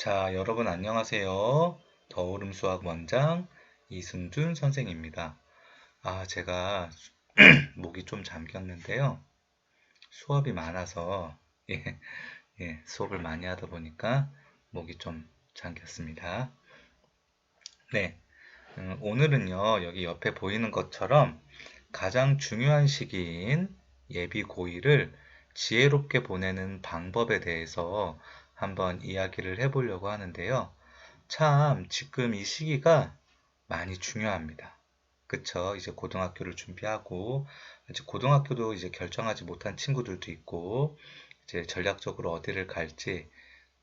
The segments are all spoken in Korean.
자, 여러분 안녕하세요. 더오름 수학 원장 이승준 선생입니다. 제가 목이 좀 잠겼는데요. 수업이 많아서 예, 수업을 많이 하다 보니까 목이 좀 잠겼습니다. 네, 오늘은요, 여기 옆에 보이는 것처럼 가장 중요한 시기인 예비 고일을 지혜롭게 보내는 방법에 대해서 한번 이야기를 해보려고 하는데요. 참, 지금 이 시기가 많이 중요합니다. 그쵸? 이제 고등학교를 준비하고, 아직 고등학교도 이제 결정하지 못한 친구들도 있고, 이제 전략적으로 어디를 갈지,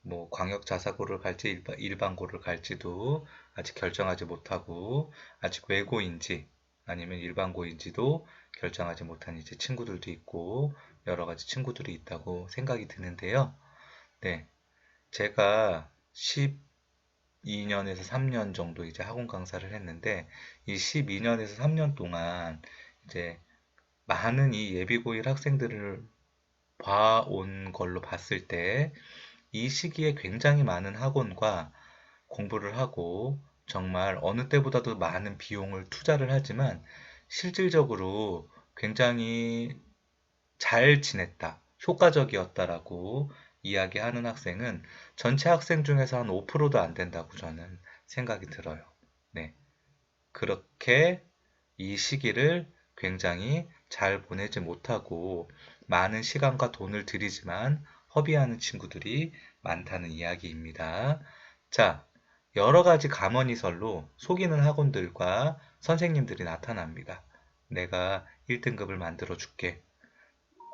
뭐 광역자사고를 갈지 일반고를 갈지도 아직 결정하지 못하고 아직 외고인지 아니면 일반고인지도 결정하지 못한 이제 친구들도 있고 여러 가지 친구들이 있다고 생각이 드는데요. 네, 제가 12년에서 3년 정도 이제 학원 강사를 했는데 이 12년에서 3년 동안 이제 많은 이 예비고일 학생들을 봐온 걸로 봤을 때 이 시기에 굉장히 많은 학원과 공부를 하고 정말 어느 때보다도 많은 비용을 투자를 하지만 실질적으로 굉장히 잘 지냈다, 효과적이었다라고 이야기하는 학생은 전체 학생 중에서 한 5%도 안 된다고 저는 생각이 들어요. 네. 그렇게 이 시기를 굉장히 잘 보내지 못하고 많은 시간과 돈을 들이지만 허비하는 친구들이 많다는 이야기입니다. 자, 여러 가지 가머니설로 속이는 학원들과 선생님들이 나타납니다. 내가 1등급을 만들어 줄게.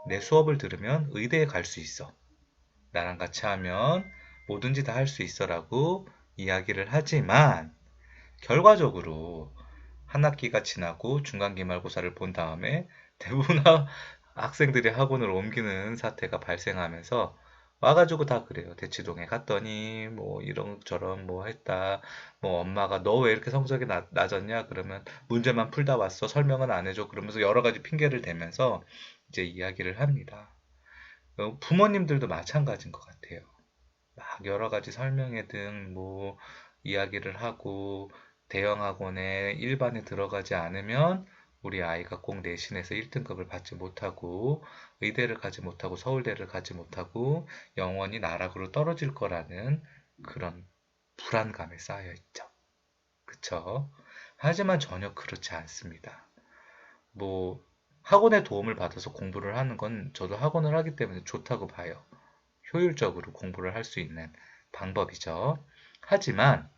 내 수업을 들으면 의대에 갈 수 있어. 나랑 같이 하면 뭐든지 다 할 수 있어라고 이야기를 하지만 결과적으로 한 학기가 지나고 중간기말고사를 본 다음에 대부분 학생들이 학원을 옮기는 사태가 발생하면서 와가지고 다 그래요. 대치동에 갔더니 뭐 이런저런 뭐 했다. 뭐 엄마가 너 왜 이렇게 성적이 낮았냐? 그러면 문제만 풀다 왔어. 설명은 안 해줘. 그러면서 여러 가지 핑계를 대면서 이제 이야기를 합니다. 부모님들도 마찬가지인 것 같아요. 막 여러 가지 설명회 등 뭐 이야기를 하고 대형 학원에 일반에 들어가지 않으면 우리 아이가 꼭 내신에서 1등급을 받지 못하고 의대를 가지 못하고 서울대를 가지 못하고 영원히 나락으로 떨어질 거라는 그런 불안감에 쌓여 있죠. 그쵸? 하지만 전혀 그렇지 않습니다. 뭐 학원의 도움을 받아서 공부를 하는 건 저도 학원을 하기 때문에 좋다고 봐요. 효율적으로 공부를 할 수 있는 방법이죠. 하지만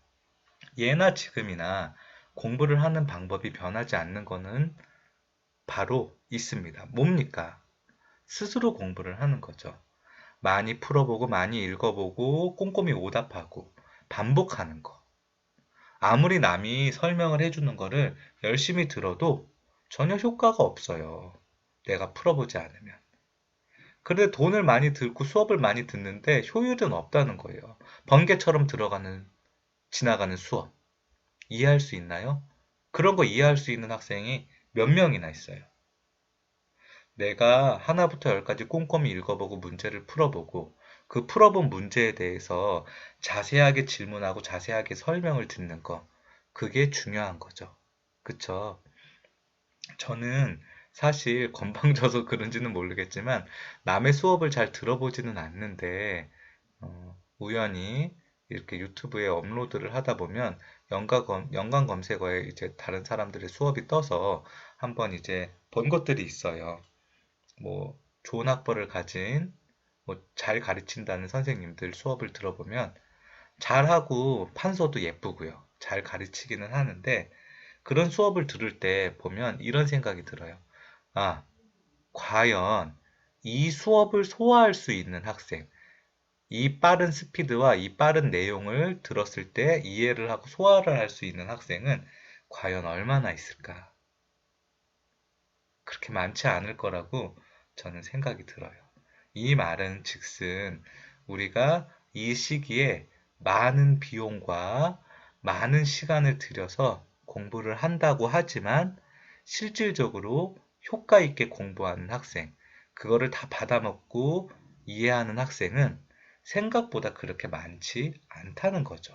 예나 지금이나 공부를 하는 방법이 변하지 않는 것은 바로 있습니다. 뭡니까? 스스로 공부를 하는 거죠. 많이 풀어보고 많이 읽어보고 꼼꼼히 오답하고 반복하는 거. 아무리 남이 설명을 해주는 거를 열심히 들어도 전혀 효과가 없어요. 내가 풀어보지 않으면. 그런데 돈을 많이 들고 수업을 많이 듣는데 효율은 없다는 거예요. 번개처럼 지나가는 수업. 이해할 수 있나요? 그런 거 이해할 수 있는 학생이 몇 명이나 있어요. 내가 하나부터 열까지 꼼꼼히 읽어보고 문제를 풀어보고 그 풀어본 문제에 대해서 자세하게 질문하고 자세하게 설명을 듣는 거. 그게 중요한 거죠. 그쵸? 저는 사실 건방져서 그런지는 모르겠지만 남의 수업을 잘 들어보지는 않는데 우연히 이렇게 유튜브에 업로드를 하다 보면 연관 검색어에 이제 다른 사람들의 수업이 떠서 한번 이제 본 것들이 있어요. 뭐 좋은 학벌을 가진 뭐 잘 가르친다는 선생님들 수업을 들어보면 잘하고 판서도 예쁘고요. 잘 가르치기는 하는데 그런 수업을 들을 때 보면 이런 생각이 들어요. 아, 과연 이 수업을 소화할 수 있는 학생, 이 빠른 스피드와 이 빠른 내용을 들었을 때 이해를 하고 소화를 할 수 있는 학생은 과연 얼마나 있을까? 그렇게 많지 않을 거라고 저는 생각이 들어요. 이 말은 즉슨 우리가 이 시기에 많은 비용과 많은 시간을 들여서 공부를 한다고 하지만 실질적으로 효과 있게 공부하는 학생, 그거를 다 받아먹고 이해하는 학생은 생각보다 그렇게 많지 않다는 거죠.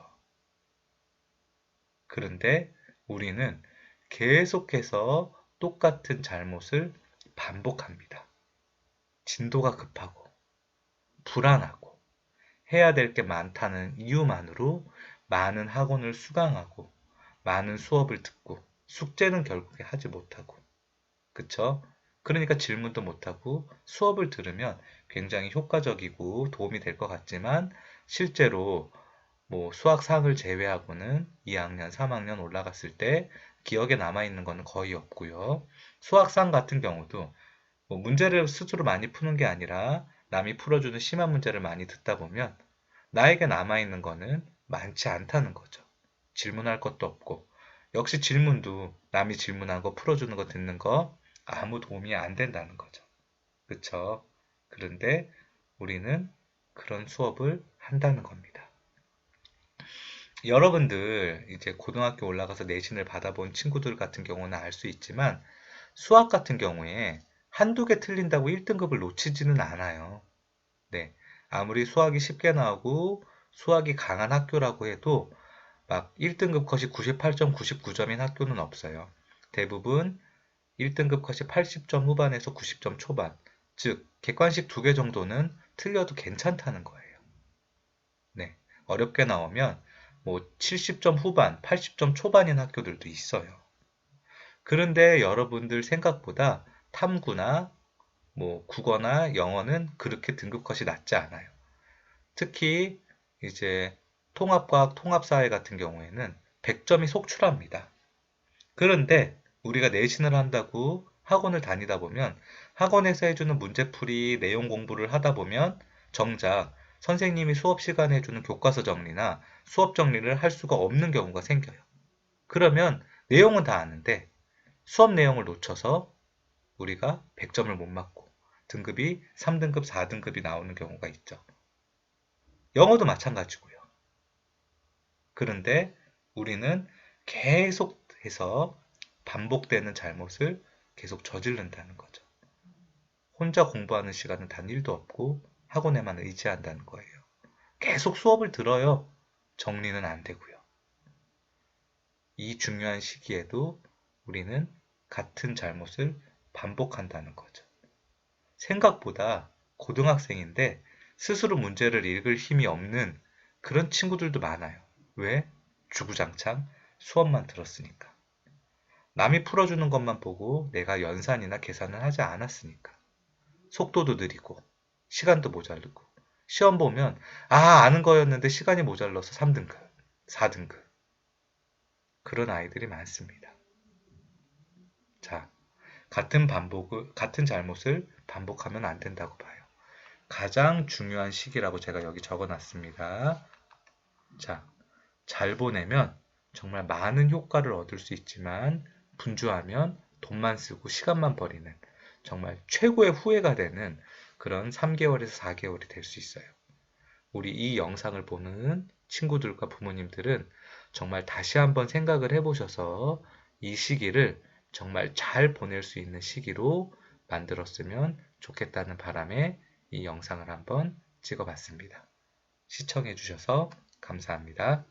그런데 우리는 계속해서 똑같은 잘못을 반복합니다. 진도가 급하고 불안하고 해야 될 게 많다는 이유만으로 많은 학원을 수강하고 많은 수업을 듣고 숙제는 결국에 하지 못하고, 그쵸? 그러니까 질문도 못하고 수업을 들으면 굉장히 효과적이고 도움이 될 것 같지만 실제로 뭐 수학상을 제외하고는 2학년, 3학년 올라갔을 때 기억에 남아있는 거는 거의 없고요. 수학상 같은 경우도 뭐 문제를 스스로 많이 푸는 게 아니라 남이 풀어주는 심한 문제를 많이 듣다 보면 나에게 남아있는 거는 많지 않다는 거죠. 질문할 것도 없고, 역시 질문도 남이 질문한 거 풀어주는 거 듣는 거 아무 도움이 안 된다는 거죠. 그쵸? 그런데 우리는 그런 수업을 한다는 겁니다. 여러분들 이제 고등학교 올라가서 내신을 받아본 친구들 같은 경우는 알 수 있지만 수학 같은 경우에 한두 개 틀린다고 1등급을 놓치지는 않아요. 네. 아무리 수학이 쉽게 나오고 수학이 강한 학교라고 해도 막 1등급 컷이 98.99점인 학교는 없어요. 대부분 1등급 컷이 80점 후반에서 90점 초반, 즉 객관식 2개 정도는 틀려도 괜찮다는 거예요. 네. 어렵게 나오면 뭐 70점 후반, 80점 초반인 학교들도 있어요. 그런데 여러분들 생각보다 탐구나 뭐 국어나 영어는 그렇게 등급 컷이 낮지 않아요. 특히 이제 통합과학, 통합사회 같은 경우에는 100점이 속출합니다. 그런데 우리가 내신을 한다고 학원을 다니다 보면 학원에서 해주는 문제풀이 내용 공부를 하다 보면 정작 선생님이 수업 시간에 해주는 교과서 정리나 수업 정리를 할 수가 없는 경우가 생겨요. 그러면 내용은 다 아는데 수업 내용을 놓쳐서 우리가 100점을 못 맞고 등급이 3등급, 4등급이 나오는 경우가 있죠. 영어도 마찬가지고요. 그런데 우리는 계속해서 반복되는 잘못을 계속 저지른다는 거죠. 혼자 공부하는 시간은 단 1도 없고 학원에만 의지한다는 거예요. 계속 수업을 들어요. 정리는 안 되고요. 이 중요한 시기에도 우리는 같은 잘못을 반복한다는 거죠. 생각보다 고등학생인데 스스로 문제를 읽을 힘이 없는 그런 친구들도 많아요. 왜? 주구장창 수업만 들었으니까. 남이 풀어주는 것만 보고 내가 연산이나 계산을 하지 않았으니까. 속도도 느리고 시간도 모자르고 시험 보면 아는 거였는데 시간이 모자라서 3등급, 4등급 그런 아이들이 많습니다. 자, 같은 잘못을 반복하면 안 된다고 봐요. 가장 중요한 시기라고 제가 여기 적어놨습니다. 자, 잘 보내면 정말 많은 효과를 얻을 수 있지만 분주하면 돈만 쓰고 시간만 버리는 정말 최고의 후회가 되는 그런 3개월에서 4개월이 될 수 있어요. 우리 이 영상을 보는 친구들과 부모님들은 정말 다시 한번 생각을 해보셔서 이 시기를 정말 잘 보낼 수 있는 시기로 만들었으면 좋겠다는 바람에 이 영상을 한번 찍어봤습니다. 시청해주셔서 감사합니다.